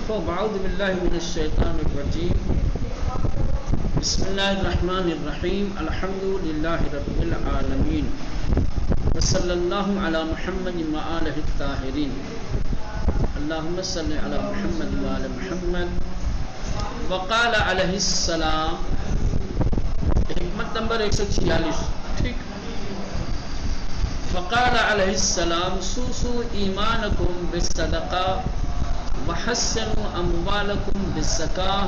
أعوذ بالله من الشيطان الرجيم. بسم الله الرحمن الرحيم. الحمد لله رب العالمين وصلى الله على محمد وآله الطاهرين. اللهم صل على محمد وآل محمد. وقال علیہ السلام، حکمت نمبر 146. ٹھیک. وقال علیہ السلام سوسو ایمانکم بالصدقہ وحسنوا اموالکم بالزکاة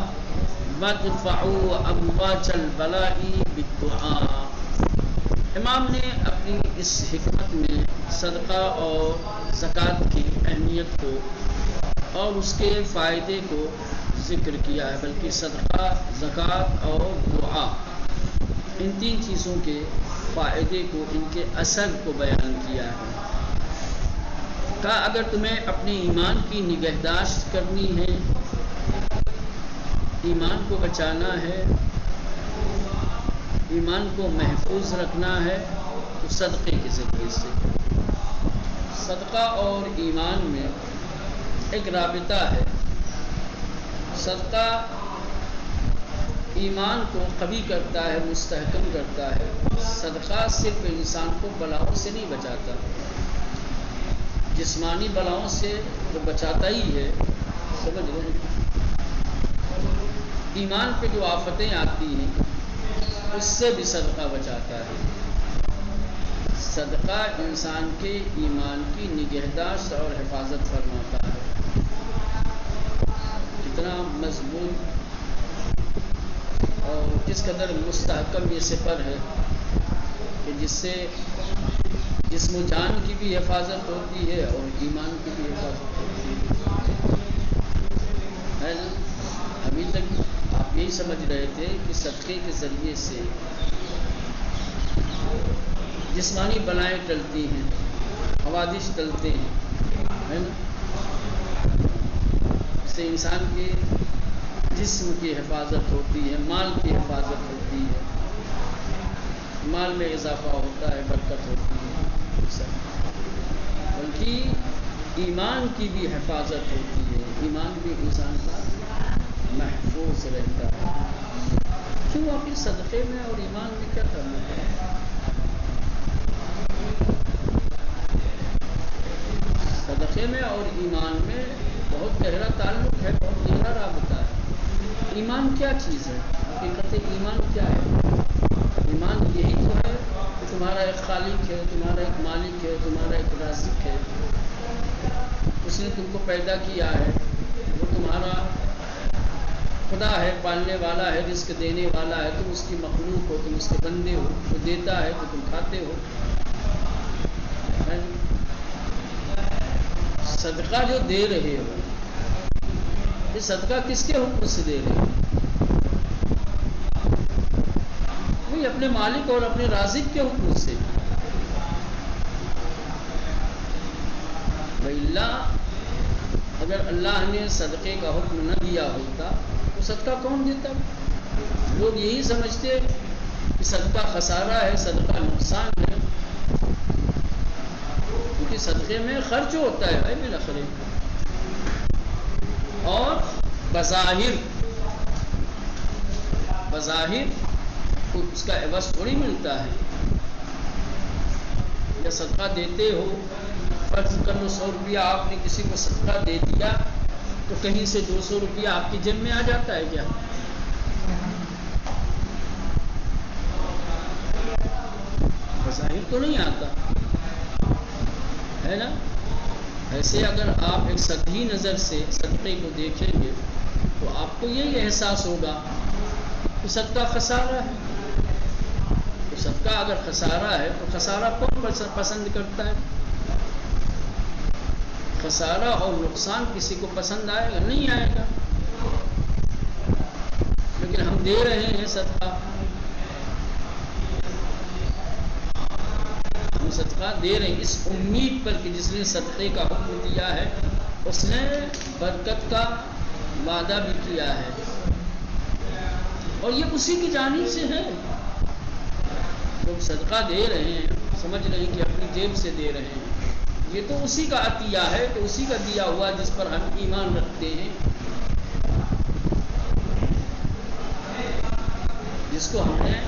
وادفعوا امواج البلاء بالدعاء. امام نے اپنی اس حکمت میں صدقہ اور زکوٰۃ کی اہمیت کو اور اس کے فائدے کو ذکر کیا ہے، بلکہ صدقہ، زکوٰۃ اور دعا، ان تین چیزوں کے فائدے کو، ان کے اثر کو بیان کیا ہے. کہا اگر تمہیں اپنے ایمان کی نگہداشت کرنی ہے، ایمان کو بچانا ہے، ایمان کو محفوظ رکھنا ہے، تو صدقے کے ذریعے سے. صدقہ اور ایمان میں ایک رابطہ ہے. صدقہ ایمان کو قوی کرتا ہے، مستحکم کرتا ہے. صدقہ صرف انسان کو بلاؤں سے نہیں بچاتا، جسمانی بلاؤں سے تو بچاتا ہی ہے، سمجھ رہے ہیں. ایمان پہ جو آفتیں آتی ہیں اس سے بھی صدقہ بچاتا ہے. صدقہ انسان کے ایمان کی نگہداشت اور حفاظت فرماتا ہے. کتنا مضبوط اور کس قدر مستحکم یہ سپر ہے کہ جس سے جسم و جان کی بھی حفاظت ہوتی ہے اور ایمان کی بھی حفاظت ہوتی ہے نا. ابھی تک آپ یہی سمجھ رہے تھے کہ صدقے کے ذریعے سے جسمانی بلائیں ٹلتی ہیں، حوادث ٹلتے ہیں، ہے نا. اس سے انسان کے جسم کی حفاظت ہوتی ہے، مال کی حفاظت ہوتی ہے، مال میں اضافہ ہوتا ہے، برکت ہوتی ہے. بلکہ ایمان کی بھی حفاظت ہوتی ہے، ایمان بھی انسان کا محفوظ رہتا ہے. کیوں آپ اس صدقے میں اور ایمان میں کیا کرنا ہے؟ صدقے میں اور ایمان میں بہت گہرا تعلق ہے، بہت گہرا رابطہ ہے. ایمان کیا چیز ہے؟ حقیقت ایمان کیا ہے؟ ایمان یہی تو ہے کہ تمہارا ایک خالق ہے، تمہارا ایک مالک ہے، تمہارا ایک رازق ہے. اس نے تم کو پیدا کیا ہے، وہ تمہارا خدا ہے، پالنے والا ہے، رزق دینے والا ہے. تم اس کی مخلوق ہو، تم اس کے بندے ہو. وہ دیتا ہے تو تم کھاتے ہو. صدقہ جو دے رہے ہو، یہ صدقہ کس کے حکم سے دے رہے ہو؟ وہی اپنے مالک اور اپنے رازق کے حکم سے. وَإِلَّا اگر اللہ نے صدقے کا حکم نہ دیا ہوتا تو صدقہ کون دیتا؟ لوگ یہی سمجھتے کہ صدقہ خسارہ ہے، صدقہ نقصان ہے، کیونکہ صدقے میں خرچ ہوتا ہے بھائی بالاخرے، اور بظاہر کوئی اس کا عوض تھوڑی ملتا ہے. یا صدقہ دیتے ہو، فرض کر لو 100 روپیہ آپ نے کسی کو صدقہ دے دیا تو کہیں سے 200 روپیہ آپ کی جیب میں آ جاتا ہے کیا؟ بظاہر تو نہیں آتا ہے نا. ایسے اگر آپ ایک سطحی نظر سے صدقے کو دیکھیں گے تو آپ کو یہی احساس ہوگا کہ صدقہ خسارہ ہے. تو صدقہ اگر خسارہ ہے تو خسارہ کون پسند کرتا ہے؟ خسارہ اور نقصان کسی کو پسند آئے گا؟ نہیں آئے گا. لیکن ہم دے رہے ہیں صدقہ، ہم صدقہ دے رہے ہیں اس امید پر کہ جس نے صدقے کا حکم دیا ہے اس نے برکت کا وعدہ بھی کیا ہے، اور یہ اسی کی جانب سے ہے. لوگ صدقہ دے رہے ہیں، سمجھ رہے ہیں کہ اپنی جیب سے دے رہے ہیں، یہ تو اسی کا عطیہ ہے، تو اسی کا دیا ہوا جس پر ہم ایمان رکھتے ہیں جس کو ہم نے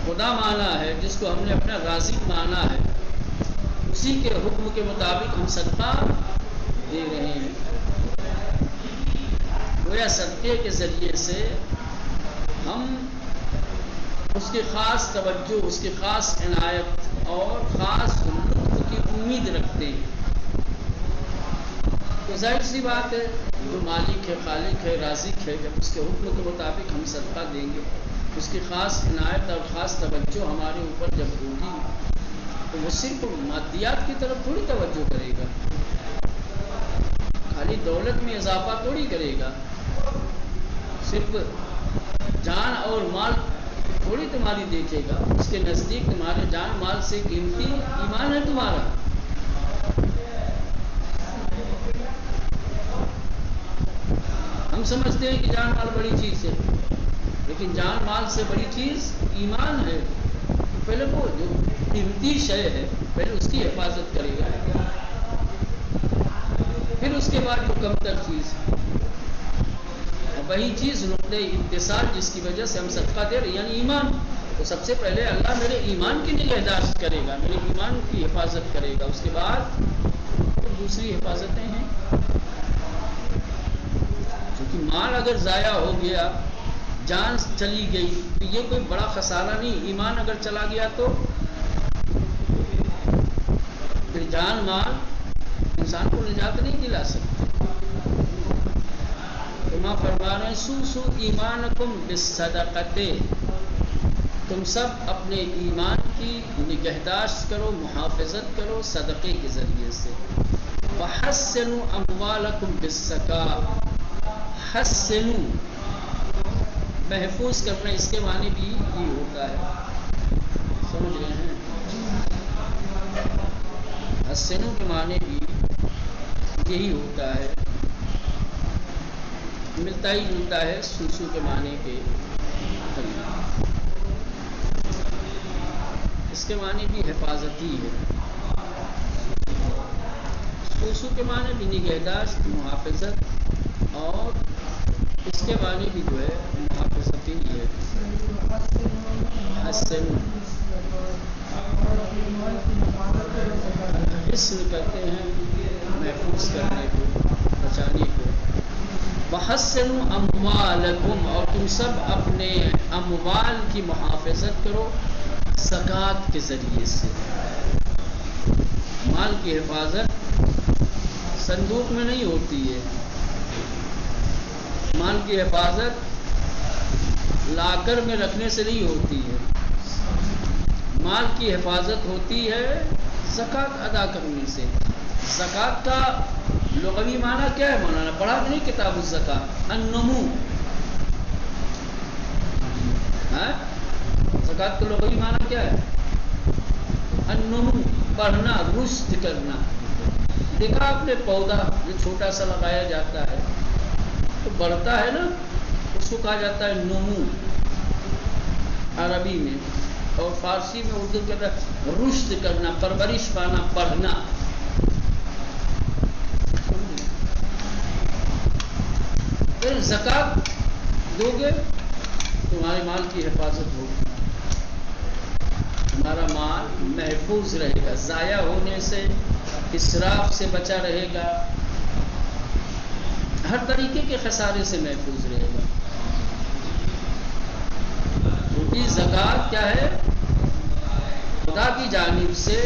خدا مانا ہے، جس کو ہم نے اپنا رازق مانا ہے، اسی کے حکم کے مطابق ہم صدقہ دے رہے ہیں۔ گویا صدقے کے ذریعے سے ہم اس کی خاص توجہ، اس کی خاص عنایت اور خاص لطف کی امید رکھتے ہیں۔ تو ظاہر سی بات ہے، جو مالک ہے، خالق ہے، رازق ہے، جب اس کے حکم کے مطابق ہم صدقہ دیں گے، اس کی خاص عنایت اور خاص توجہ ہمارے اوپر جب ہوگی تو وہ صرف مادیات کی طرف تھوڑی توجہ کرے گا، خالی دولت میں اضافہ تھوڑی کرے گا، صرف جان اور مال تھوڑی تمہاری دیکھے گا۔ اس کے نزدیک تمہارے جان مال سے قیمتی ایمان ہے تمہارا۔ ہم سمجھتے ہیں کہ جان مال بڑی چیز ہے، لیکن جان مال سے بڑی چیز ایمان ہے۔ پہلے وہ جو قیمتی شے ہے پہلے اس کی حفاظت کرے گا، پھر اس کے بعد جو کم تر چیز ہے، اور وہی چیز نقطۂ اتصال جس کی وجہ سے ہم صدقہ دے رہے ہیں، یعنی ایمان۔ تو سب سے پہلے اللہ میرے ایمان کی نگہداشت کرے گا، میرے ایمان کی حفاظت کرے گا، اس کے بعد دوسری حفاظتیں ہیں۔ کیونکہ مال اگر ضائع ہو گیا، جان چلی گئی تو یہ کوئی بڑا خسارہ نہیں۔ ایمان اگر چلا گیا تو پھر جان مال انسان کو نجات نہیں دلا سکتے۔ ماں فرما رہے ہیں سو ایمانکم بالصدقتے، تم سب اپنے ایمان کی نگہداشت کرو، محافظت کرو صدقے کے ذریعے سے۔ وحسنوا اموالکم بالزکاۃ، حسنوا محفوظ کرنا، اس کے معنی بھی یہ ہوتا ہے، سمجھ رہے ہیں؟ حسنوا کے معنی بھی یہی ہوتا ہے، ملتا ہی جلتا ہے سوسو کے معنی کے قریب۔ اس کے معنی بھی حفاظتی ہے، سوسو کے معنی بھی نگہداشت، محافظت، اور اس کے معنی بھی جو ہے محافظتی ہے۔ حسن حسن کرتے ہیں محفوظ کرنے کو، بچانے کو۔ وحسنوا اموالکم، اور تم سب اپنے اموال کی محافظت کرو زکوٰۃ کے ذریعے سے۔ مال کی حفاظت صندوق میں نہیں ہوتی ہے، مال کی حفاظت لاکر میں رکھنے سے نہیں ہوتی ہے، مال کی حفاظت ہوتی ہے زکوٰۃ ادا کرنے سے۔ زکوٰۃ کا لغوی معنی کیا ہے؟ مولانا پڑھا کہ نہیں کتاب الزکوٰۃ؟ النمو۔ زکوٰۃ کا لغوی معنی کیا ہے؟ النمو، بڑھنا، رشد کرنا۔ دیکھا آپ نے پودا جو چھوٹا سا لگایا جاتا ہے تو بڑھتا ہے نا، اس کو کہا جاتا ہے نمو عربی میں، اور فارسی میں اردو کہتا ہے رشد کرنا، پرورش پانا، بڑھنا۔ پھر زکوٰۃ دو گے تمہارے مال کی حفاظت ہوگی، تمہارا مال محفوظ رہے گا، ضائع ہونے سے، اسراف سے بچا رہے گا، ہر طریقے کے خسارے سے محفوظ رہے گا۔ کیونکہ زکوٰۃ کیا ہے؟ خدا کی جانب سے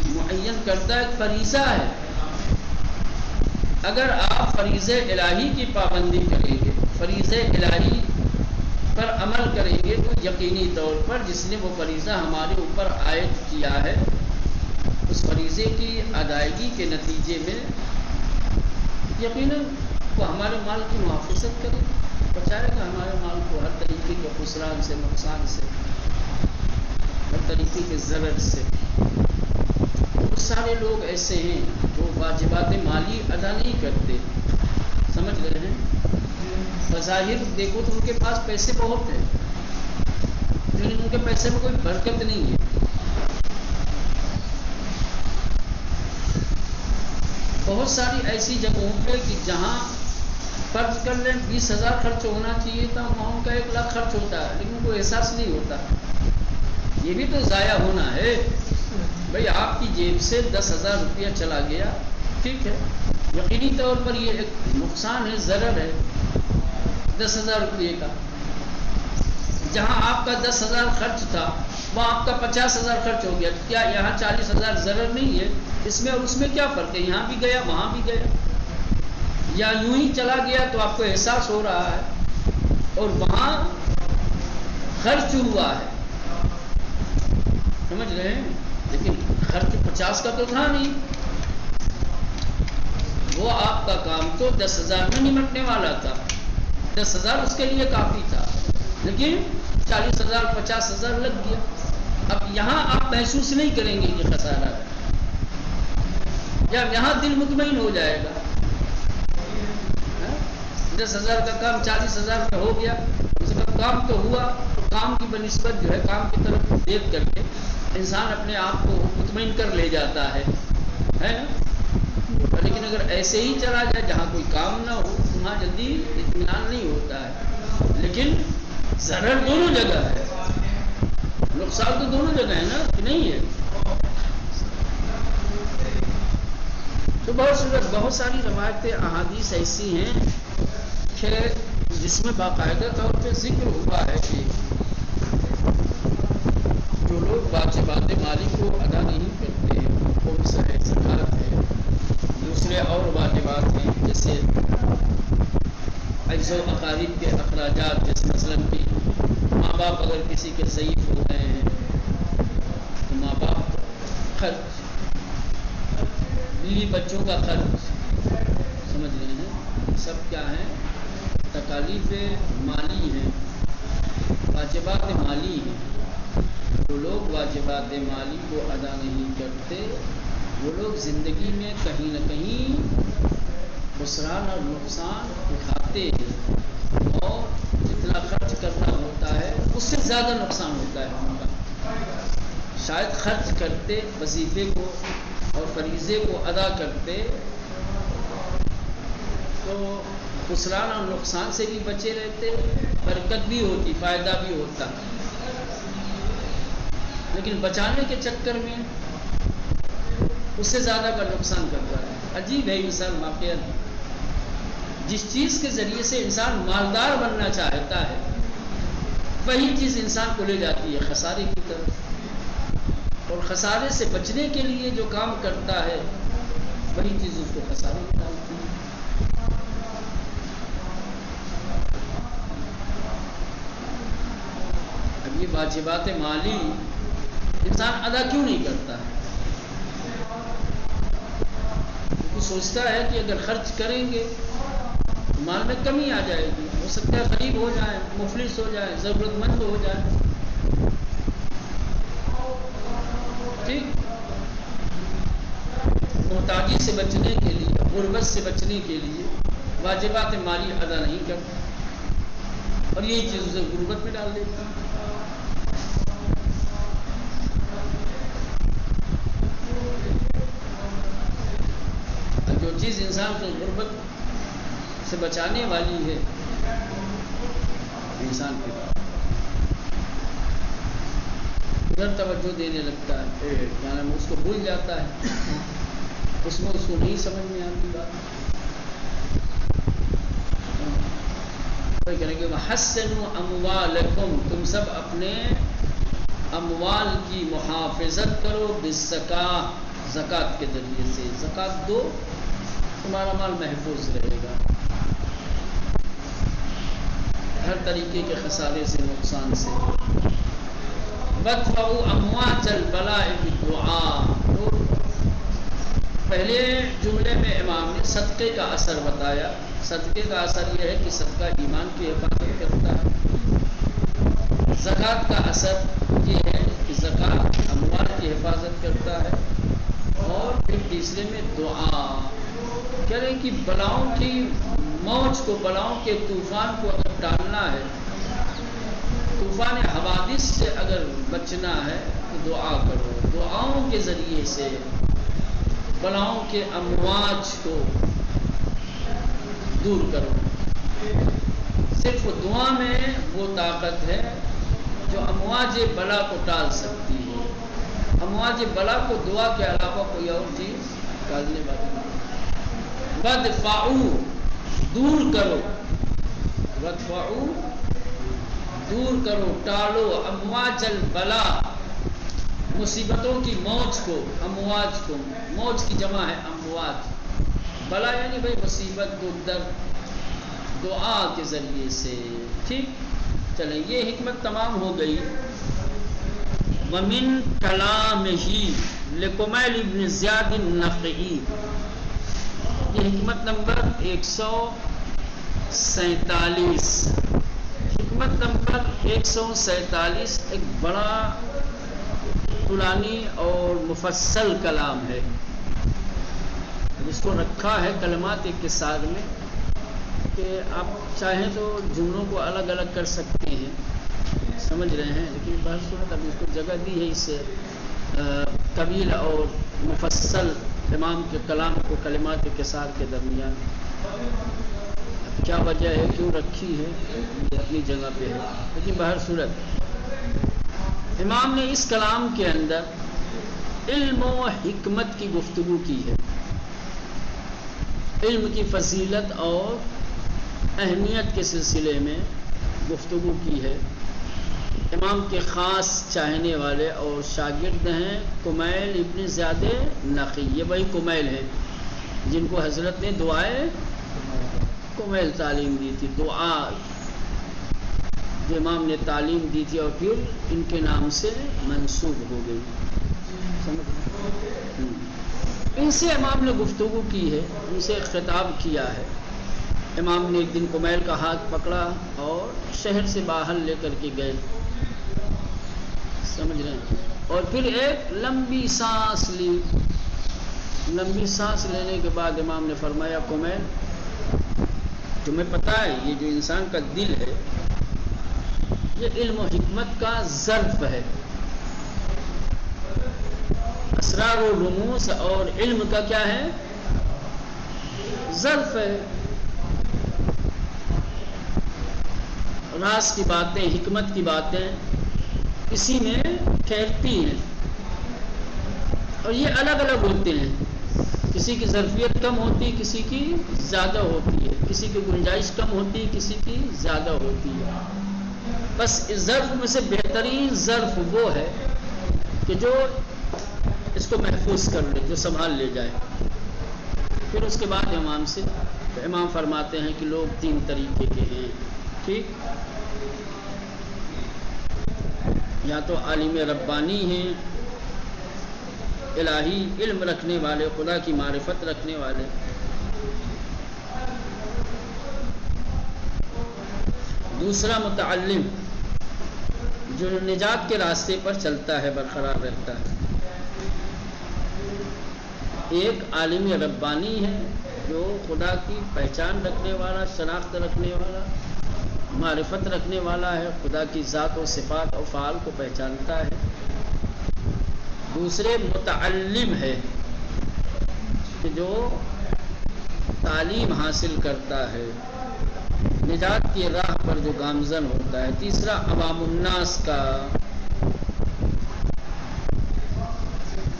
معین کردہ ایک فریضہ ہے۔ اگر آپ فریضہ الہی کی پابندی کریں گے، فریضہ الہی پر عمل کریں گے، تو یقینی طور پر جس نے وہ فریضہ ہمارے اوپر عائد کیا ہے، اس فریضے کی ادائیگی کے نتیجے میں یقیناً وہ ہمارے مال کی محافظت کرے، بچائے گا ہمارے مال کو ہر طریقے کے خسران سے، نقصان سے، ہر طریقے کے ضرر سے۔ بہت سارے لوگ ایسے ہیں جو واجبات مالی ادا نہیں کرتے، سمجھ رہے ہیں؟ بظاہر دیکھو تو ان کے پاس پیسے بہت ہیں، لیکن ان کے پیسے میں کوئی برکت نہیں ہے۔ بہت ساری ایسی جگہوں پہ کہ جہاں فرض کر لیں 20,000 خرچ ہونا چاہیے تھا، وہاں کا 1,00,000 خرچ ہوتا ہے، لیکن کوئی احساس نہیں ہوتا. یہ بھی تو ضائع ہونا ہے. بھئی آپ کی جیب سے 10,000 روپیہ چلا گیا، ٹھیک ہے، یقینی طور پر یہ ایک نقصان ہے، ضرر ہے 10,000 روپیے کا. جہاں آپ کا 10,000 خرچ تھا وہاں آپ کا 50,000 خرچ ہو گیا. کیا یہاں 40,000 ضرر نہیں ہے؟ اس میں اور اس میں کیا فرق ہے؟ یہاں بھی گیا وہاں بھی گیا. یا یوں ہی چلا گیا تو آپ کو احساس ہو رہا ہے، اور وہاں خرچ ہوا ہے، سمجھ رہے ہیں؟ لیکن خرچ 50 کا تو تھا نہیں. وہ آپ کا کام تو 10,000 میں نمٹنے والا تھا، 10,000 اس کے لیے کافی تھا، لیکن 40,000 50,000 لگ گیا. اب یہاں آپ محسوس نہیں کریں گے کہ خسارہ ہے، یا یہاں دل مطمئن ہو جائے گا. 10,000 کا کام 40,000 میں ہو گیا، اس کا کام تو ہوا. تو کام کی بنسبت جو ہے کام کی طرف دیکھ کر کے انسان اپنے آپ کو مطمئن کر لے جاتا ہے نا. لیکن اگر ایسے ہی چلا جائے جہاں کوئی کام نہ ہو تو وہاں جلدی اطمینان نہیں ہوتا ہے. لیکن ضرر دونوں جگہ ہے، نقصان تو دونوں جگہ ہے نا، کہ نہیں ہے؟ تو بہت ساری روایتیں احادیث ایسی ہیں کہ جس میں باقاعدہ طور پہ ذکر ہوا ہے کہ جو لوگ واجبات مالی کو ادا نہیں کرتے، خمس ہے، زکوٰۃ ہے، دوسرے اور واجبات ہیں جیسے عجز و اقارب کے اخراجات، جیسے مثلاً کہ ماں باپ اگر کسی کے ضعیف ہو گئے ہیں تو ماں باپ خرچ، بیوی بچوں کا خرچ، سمجھ رہے ہیں، سب کیا ہیں؟ تکالیف مالی ہیں، واجبات مالی ہیں. جو لوگ واجبات مالی کو ادا نہیں کرتے وہ لوگ زندگی میں کہیں نہ کہیں خسران اور نقصان اٹھاتے ہیں، اور جتنا خرچ کرنا ہوتا ہے اس سے زیادہ نقصان ہوتا ہے ان کا. شاید خرچ کرتے، وظیفے کو اور فریضے کو ادا کرتے تو خسران اور نقصان سے بھی بچے رہتے، برکت بھی ہوتی، فائدہ بھی ہوتا. لیکن بچانے کے چکر میں اس سے زیادہ کا نقصان کرتا ہے. عجیب ہے انسان واقعہ. جس چیز کے ذریعے سے انسان مالدار بننا چاہتا ہے وہی چیز انسان کو لے جاتی ہے خسارے کی طرف، اور خسارے سے بچنے کے لیے جو کام کرتا ہے وہی چیز اس کو خسارے میں ڈالتی ہے. اب یہ واجبات مالی انسان ادا کیوں نہیں کرتا ہے؟ کیونکہ سوچتا ہے کہ اگر خرچ کریں گے تو مال میں کمی آ جائے گی، ہو سکتا ہے غریب ہو جائیں، مفلس ہو جائیں، ضرورت مند ہو جائیں. ٹھیک، محتاجی سے بچنے کے لیے، غربت سے بچنے کے لیے واجبات مالی ادا نہیں کرتا، اور یہی چیز اسے غربت میں ڈال دیتی ہے. جو چیز انسان کو غربت سے بچانے والی ہے انسان کے ادھر توجہ دینے لگتا ہے، کیا نام اس کو بھول جاتا ہے، اس میں اس کو نہیں سمجھ میں آتی بات. کہنے کہ وَحَسِّنُوا أَمْوَالَكُمْ، تم سب اپنے اموال کی محافظت کرو، بالزکاۃ، زکوٰۃ کے ذریعے سے. زکوٰۃ دو، تمہارا مال محفوظ رہے گا ہر طریقے کے خسارے سے، نقصان سے. وَادْفَعُوا أَمْوَاجَ الْبَلَاءِ بِالدُّعَاءِ. پہلے جملے میں امام نے صدقے کا اثر بتایا. صدقے کا اثر یہ ہے کہ صدقہ ایمان کی حفاظت کرتا ہے. زکوٰۃ کا اثر یہ ہے کہ زکوٰۃ اموال کی حفاظت کرتا ہے. اور پھر تیسرے میں دعا، کہہ رہے ہیں کہ بلاؤں کی موج کو، بلاؤں کے طوفان کو اگر ٹالنا ہے، طوفان حوادث سے اگر بچنا ہے تو دعا کرو. دعاؤں کے ذریعے سے بلاؤں کے امواج کو دور کرو. صرف دعا میں وہ طاقت ہے جو امواج بلا کو ٹال سکتی ہے. امواج بلا کو دعا کے علاوہ کوئی اور چیز ٹالنے والی نہیں. بدفعو دور کرو، بدفعو دور کرو، ٹالو، امواج البلا مصیبتوں کی موج کو. امواج کو، موج کی جمع ہے امواج، بلا یعنی بھائی مصیبت دکھ درد، دعا کے ذریعے سے. ٹھیک، چلیں یہ حکمت تمام ہو گئی. ومن کلامہ لکمیل ابن زیاد النخعی، یہ حکمت نمبر 147. حکمت نمبر 147 ایک بڑا طولانی اور مفصل کلام ہے، جس کو رکھا ہے کلمات اختصار میں کہ آپ چاہیں تو جملوں کو الگ الگ کر سکتے ہیں، سمجھ رہے ہیں، لیکن بہر صورت اب اس کو جگہ دی ہے اس طویل اور مفصل امام کے کلام کو کلمات اختصار کے درمیان. اب کیا وجہ ہے کیوں رکھی ہے یہ اپنی جگہ پہ ہے، لیکن بہر صورت امام نے اس کلام کے اندر علم و حکمت کی گفتگو کی ہے، علم کی فضیلت اور اہمیت کے سلسلے میں گفتگو کی ہے. امام کے خاص چاہنے والے اور شاگرد ہیں کمیل ابن زیاد نخعی. یہ وہی کمیل ہیں جن کو حضرت نے دعائے کمیل تعلیم دی تھی، دعا جو امام نے تعلیم دی تھی اور پھر ان کے نام سے منسوب ہو گئی. ان سے امام نے گفتگو کی ہے، ان سے خطاب کیا ہے. امام نے ایک دن کمیل کا ہاتھ پکڑا اور شہر سے باہر لے کر کے گئے، سمجھ رہے ہیں، اور پھر ایک لمبی سانس لی. لمبی سانس لینے کے بعد امام نے فرمایا کمیل تمہیں پتہ ہے یہ جو انسان کا دل ہے یہ علم و حکمت کا ظرف ہے، اسرار و رموز اور علم کا کیا ہے، ظرف ہے. راز کی باتیں، حکمت کی باتیں اسی میں ٹھہرتی ہیں، اور یہ الگ الگ ہوتے ہیں. کسی کی ظرفیت کم ہوتی، کسی کی زیادہ ہوتی ہے، کسی کی گنجائش کم ہوتی، کسی کی زیادہ ہوتی ہے. بس اس ظرف میں سے بہترین ظرف وہ ہے کہ جو اس کو محفوظ کر لے، جو سنبھال لے جائے. پھر اس کے بعد امام سے امام فرماتے ہیں کہ لوگ 3 طریقے کے ہیں. ٹھیک، یا تو عالم ربانی ہیں، الہی علم رکھنے والے، خدا کی معرفت رکھنے والے. دوسرا متعلم جو نجات کے راستے پر چلتا ہے، برقرار رہتا ہے. ایک عالم ربانی ہے جو خدا کی پہچان رکھنے والا، شناخت رکھنے والا، معرفت رکھنے والا ہے، خدا کی ذات و صفات و افعال کو پہچانتا ہے. دوسرے متعلم ہے کہ جو تعلیم حاصل کرتا ہے، نجات کی راہ پر جو گامزن ہوتا ہے. تیسرا عوام الناس کا.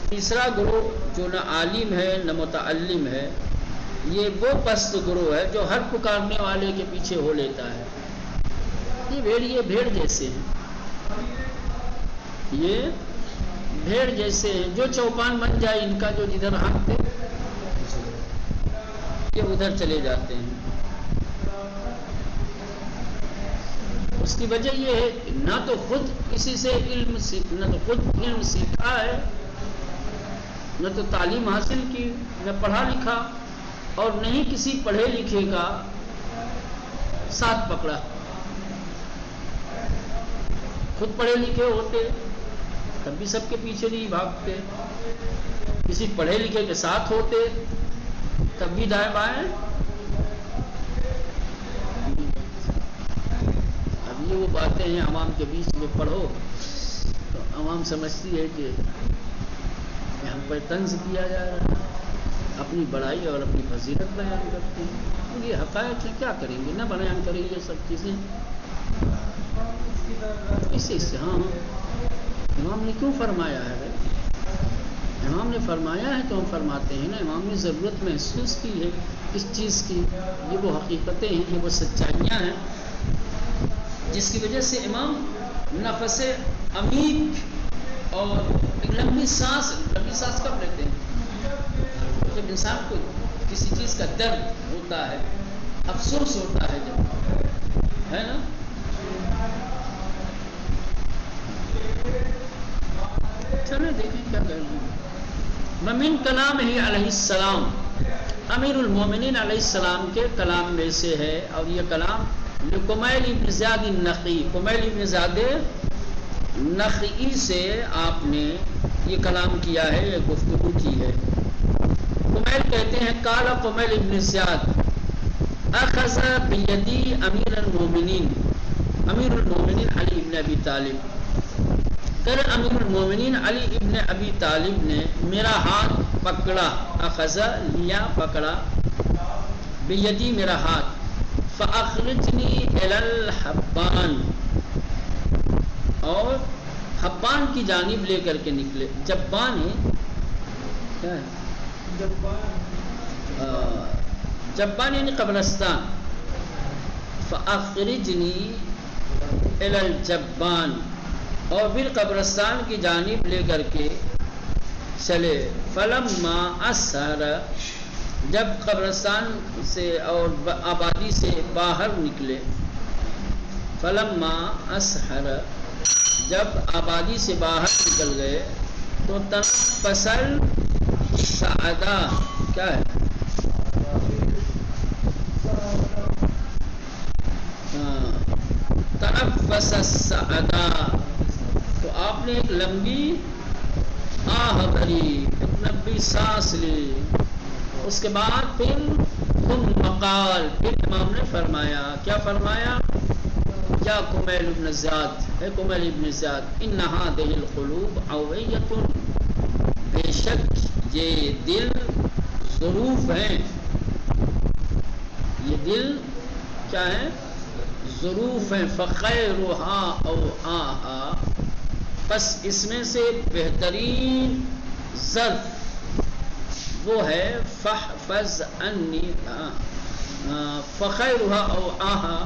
تیسرا گروہ جو نہ عالم ہے نہ متعلم ہے، یہ وہ پست گروہ ہے جو ہر پکارنے والے کے پیچھے ہو لیتا ہے. یہ بھیڑ جیسے ہیں، یہ بھیڑ جیسے ہیں جو چوپان بن جائے ان کا، جو جدھر ہانکتے یہ ادھر چلے جاتے ہیں. اس کی وجہ یہ ہے کہ نہ تو خود کسی سے نہ تو خود علم سیکھا ہے، نہ تو تعلیم حاصل کی، نہ پڑھا لکھا، اور نہ ہی کسی پڑھے لکھے کا ساتھ پکڑا. خود پڑھے لکھے ہوتے تب بھی سب کے پیچھے نہیں بھاگتے، کسی پڑھے لکھے کے ساتھ ہوتے تب بھی دائیں بائیں. اب یہ وہ باتیں ہیں عوام کے بیچ میں پڑھو تو عوام سمجھتی ہے کہ ہم پر طنز کیا جا رہا ہے. اپنی بڑائی اور اپنی فضیلت بیان کرتے ہیں. یہ حقائق ہیں، کیا کریں گے، نہ بیان کریں یہ سب چیزیں. اسی سے ہاں امام نے کیوں فرمایا ہے بھائی؟ امام نے فرمایا ہے تو ہم فرماتے ہیں نا. امام نے ضرورت محسوس کی ہے اس چیز کی. یہ وہ حقیقتیں ہیں، یہ وہ سچائیاں ہیں جس کی وجہ سے امام نفس عمیق اور ایک لمبی سانس کب لیتے ہیں؟ جب انسان کو کسی چیز کا درد ہوتا ہے، افسوس ہوتا ہے، جب ہے نا. چلے دیکھیں کیا کہہ رہے ہیں. ومن کلام ہی علیہ السلام، امیر المومنین علیہ السلام کے کلام میں سے ہے. اور یہ کلام کمیل ابن زیاد النخعی، کمیل ابن زیاد نخعی سے آپ نے یہ کلام کیا ہے، یہ گفتگو کی ہے. کمیل کہتے ہیں قال کمیل ابن زیاد اخذ بیدی امیر المومنین، امیر المومنین علی ابن ابی طالب، امیر المومنین علی ابن ابی طالب نے میرا ہاتھ پکڑا. اخذ لیا، پکڑا، بیدی میرا ہاتھ. فاخرجنی الی الحبان، اور حبان کی جانب لے کر کے نکلے. جبان ہے کیا ہے؟ جبان یعنی قبرستان. فاخرجنی الی الجبان، اور پھر قبرستان کی جانب لے کر کے چلے. فلما اسحر، جب قبرستان سے اور آبادی سے باہر نکلے. فلما اسحر، جب آبادی سے باہر نکل گئے تو تنفس السعدہ، کیا ہے؟ تنفس السعدہ، تو آپ نے ایک لمبی آہ بھری، ایک لمبی سانس لی. اس کے بعد پھر مقال، پھر امام نے فرمایا. کیا فرمایا؟ یا کمیل ابن زیاد، اے کمیل ابن زیاد، ان هذه القلوب اوعیۃ، بے شک یہ دل ظروف ہیں. یہ دل کیا ہے؟ ظروف ہیں. فخیرها اوعاها، پس اس میں سے بہترین ظرف وہ ہے فحفظ انی، فخیرها اوعاها،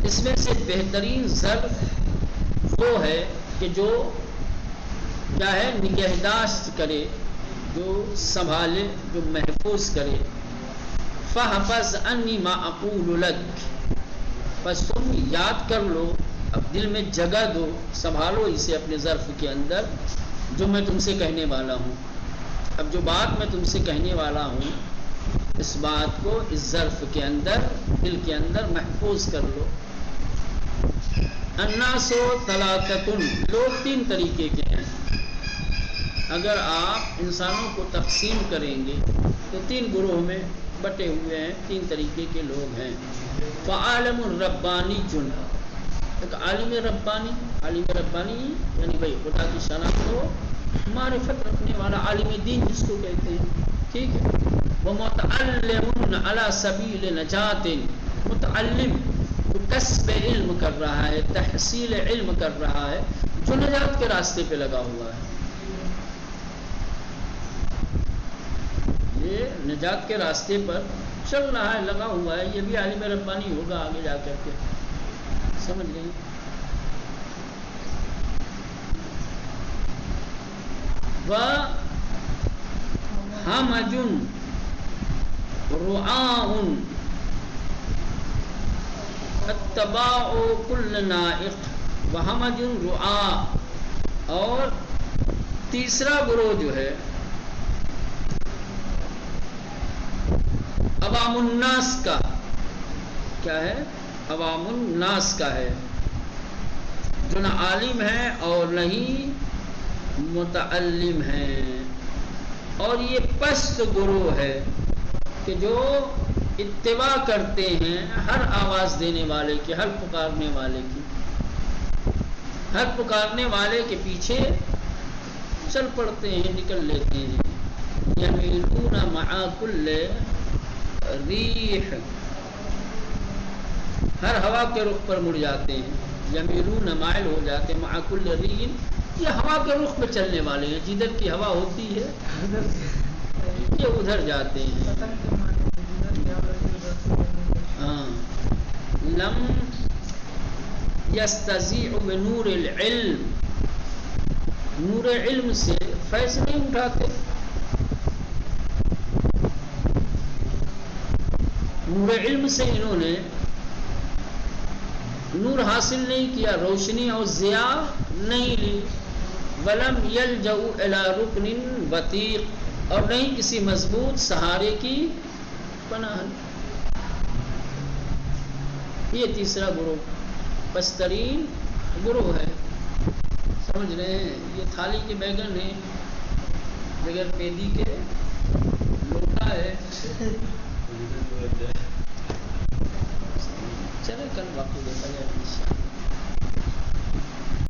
اس میں سے بہترین ظرف وہ ہے کہ جو کیا ہے؟ نگہداشت کرے، جو سنبھالے، جو محفوظ کرے. فحفظ انی ما اقول لک، بس تم یاد کر لو، اب دل میں جگہ دو، سنبھالو اسے اپنے ظرف کے اندر جو میں تم سے کہنے والا ہوں. اب جو بات میں تم سے کہنے والا ہوں، اس بات کو اس ظرف کے اندر، دل کے اندر محفوظ کر لو. الناس ثلاثۃ، لوگ تین طریقے کے ہیں. اگر آپ انسانوں کو تقسیم کریں گے تو تین گروہ میں بٹے ہوئے ہیں. تین طریقے کے لوگ ہیں. فعالم ربانی جن، ایک عالم ربانی. عالم ربانی یعنی بھائی خدا کی شناخت ہو، معرفت رکھنے والا، عالم دین جس کو کہتے ہیں، ٹھیک ہے. وہ متعلم علی سبیل نجات، متعلم جو کسب علم کر رہا ہے، تحصیل علم کر رہا ہے، جو نجات کے راستے پہ لگا ہوا ہے. یہ نجات کے راستے پر چل رہا ہے، لگا ہوا ہے، یہ بھی عالم ربانی ہوگا آگے جا کر کے. سمجھ گئے؟ وَحَمَجٌ رُعَاءٌ اتباع كل نائق، وَحَمَجٌ رُعَاء، اور تیسرا گروہ جو ہے عوام الناس کا، کیا ہے؟ عوام الناس کا ہے، جو نہ عالم ہے اور نہ ہی متعلم ہے. اور یہ پست گروہ ہے کہ جو اتباع کرتے ہیں ہر آواز دینے والے کی، ہر پکارنے والے کی، ہر پکارنے والے کے پیچھے چل پڑتے ہیں، نکل لیتے ہیں. یمیلون مع کل ریح، ہر ہوا کے رخ پر مڑ جاتے ہیں، یمیلون مائل ہو جاتے ہیں، مع کل ریح یہ ہوا کے رخ پہ چلنے والے ہیں، جدھر کی ہوا ہوتی ہے یہ ادھر جاتے ہیں۔ ہاں، لم یستزیع بنور العلم، نور علم سے فیض نہیں اٹھاتے، نور علم سے انہوں نے نور حاصل نہیں کیا، روشنی اور ضیاء نہیں لی، ولم یلجؤ الی رکن وثیق، اور نہیں کسی مضبوط سہارے کی پناہ۔ یہ تیسرا گروہ پسترین گروہ ہے، سمجھ رہے ہیں؟ یہ تھالی کے بیگن ہیں، بغیر پیدی کے لوٹا ہے۔ چلے کل باقی دیکھا جائے۔